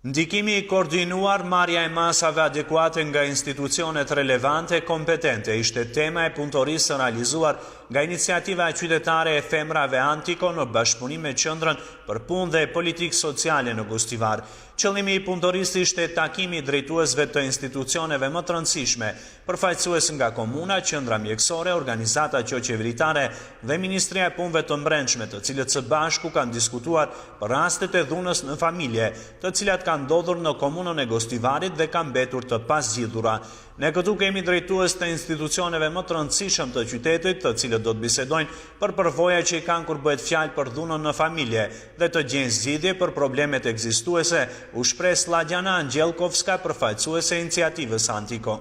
Ndikimi i koordinuar marrja e masave adekuate nga institucionet relevante e kompetente ishte tema e punëtorisë realizuar nga iniciativa qytetare e femrave Antiko në bashkëpunim me Qendrën për Punë dhe Politikë Sociale në Gostivar. Qëllimi i punëtorisë ishte takimi i drejtuesve të institucioneve më të rëndësishme, përfaqësues nga komuna, qendra mjekësore, organizata qeveritare dhe Ministria e Punëve të Brendshme, të cilët së bashku kanë diskutuar për rastet e dhunës në familje, të cilat kanë ndodhur në komunën e Gostivarit dhe kanë mbetur të pazgjidhura. Ne këtu kemi drejtues të institucioneve më të rëndësishëm të qytetit, të cilët do të bisedojnë për përvoja që i kanë kur bëhet fjalë për dhunën në familje dhe të gjejnë zgjidhje për problemet ekzistuese, u shpreh Sladjana Anđelkovska, përfaqësuese e iniciativës Antiko.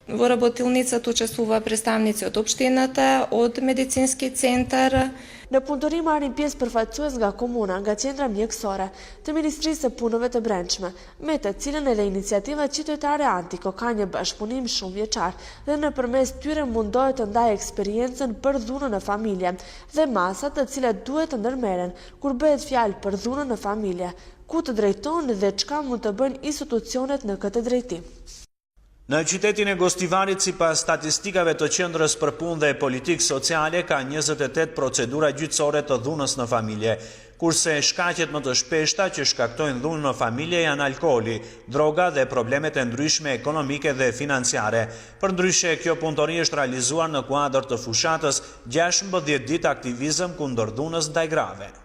Во работилницата участвува представници од општината, од медицински центар. Në punëtorim marrin pjesë përfaqësues nga komuna, nga qendra mjekësore, të Ministrisë së Punëve të Brendshme, me të cilën edhe iniciativa qytetare Antiko ka një bashkëpunim shumë vjeçar dhe nëpërmes tyre mundohet të ndajë eksperiencën për dhunën në familje dhe masat të cilat duhet të ndërmeren kur bëhet fjalë për dhunën në familje, ku të drejton dhe çka mund të bëjnë institucionet në këtë drejtim. Në qytetin e Gostivarit, sipas statistikave të Qendrës për Punë dhe Politikë Sociale, ka 28 procedura gjyqësore të dhunës në familje, kurse shkaqet më të shpeshta që shkaktojnë dhunën në familje janë alkooli, droga dhe problemet e ndryshme ekonomike dhe financiare. Përndryshe, kjo punëtori është realizuar në kuadër të fushatës 16 ditë aktivizëm kundër dhunës ndaj grave.